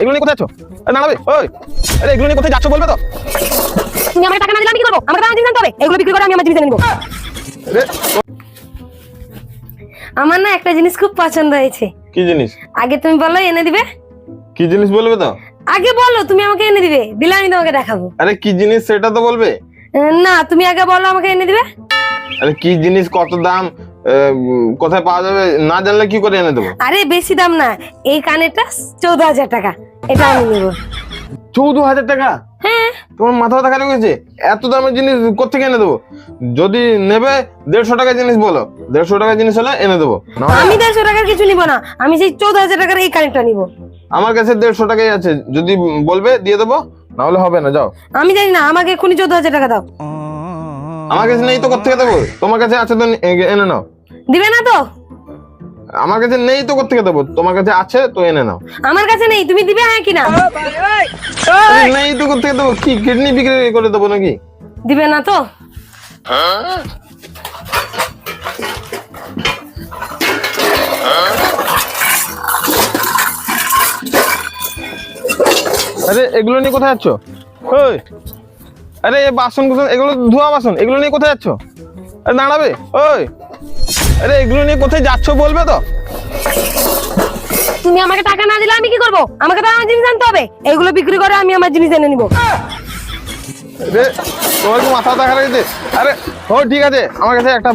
এগুলো নিয়ে কোথায় আছো? দাঁড়াবে ওই, আরে এগুলো নিয়ে কোথায় যাচ্ছ বলবে তো? তুমি আমাকে টাকা না দিলে আমি কি করবো? আমাকে তো আমার জিনিস আনতে হবে, এগুলো বিক্রি করে আমি আমার জিনিস এনে নিবো। আরে আমার না একটা জিনিস খুব পছন্দ হয়েছে। কি জিনিস? আগে তুমি বলো এনে দিবে। কি জিনিস বলবে তো? আগে বলো তুমি আমাকে এনে দিবে, দিলে আমি তোমাকে দেখাবো। আরে কি জিনিস সেটা তো বলবে। না তুমি আগে বলো আমাকে এনে দিবে। আরে কি জিনিস, কত দাম, কোথায় পাওয়া যাবে না জানলে কি করে এনে দেবো? আরে বেশি দাম না, এই কানেরটা 14,000 টাকা, এটা আমি নিবো। 14,000 টাকা? হ্যাঁ। তোমার মাথা ব্যথা খারাপ হয়েছে? এত দামের জিনিস কোথেকে এনে দেবো? যদি নেবে 150 টাকার জিনিস বলো, 150 টাকার জিনিস হলে এনে দেবো। আমি 150 টাকার কিছু নিবো না, আমি সেই 14,000 টাকার এই কানেরটা নিবো। আমার কাছে 150 টাকাই আছে, যদি বলবে দিয়ে দেবো, না হলে হবে না, যাও। আমি জানি না, আমাকে এক্ষুনি 14,000 টাকা দাও। আমার কাছে নেই তো কোথেকে দেবো? তোমার কাছে আছে তো এনে নাও। দিবে না তো? আমার কাছে নেই তো কোথেকে দেবো? তোমার কাছে আছে তো এনে নাও। আমার কাছে নেই, তুমি দিবে হ্যাঁ কি না? আরে নেই তো কোথেকে দেবো? কি কিডনি বিক্রি করে দেবো নাকি? দিবে না তো? আরে এগুলো নিয়ে কোথায় যাচ্ছ? ওই, আরে বাসন কুসন এগুলো ধোয়া বাসন, এগুলো নিয়ে কোথায় যাচ্ছ? আরে দাঁড়াবে ওই, আরে এগুলো নিয়ে কোথায় যাচ্ছ বলবে তো? তুমি আমাকে টাকা না দিলে আমি কি করবো? আমাকে তো আমার জিনিস আনতে হবে, এগুলো বিক্রি করে আমি আমার জিনিস এনে নিবো। আরে তোমার কি মাথা ব্যথা খারাপ হয়েছে? আরে ও ঠিক আছে, আমার কাছে একটা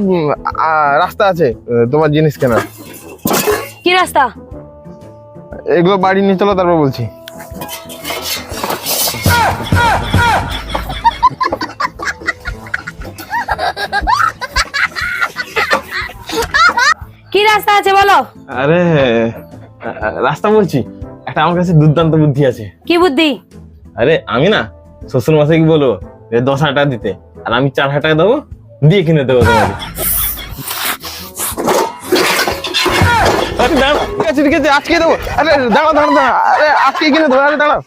রাস্তা আছে তোমার জিনিস কেনার। কি রাস্তা? এগুলো বাড়ি নিয়ে চলো, তারপর বলছি। কি রাস্তা আছে বলো? আরে রাস্তা বলছি, একটা আমার কাছে দুর্দান্ত বুদ্ধি আছে। কি বুদ্ধি? আরে আমি না শ্বশুর মশাই কি বলবো যে 10,000 টাকা দিতে, আর আমি 4,000 টাকা দেবো, দিয়ে কিনে দেবো তোমাকে। আরে দাঁড়া, ঠিক আছে ঠিক আছে, আজকে দেবো। আরে দাঁড়া দাঁড়া দাঁড়া, আরে আজকে কিনে দেবো। আরে দাঁড়া।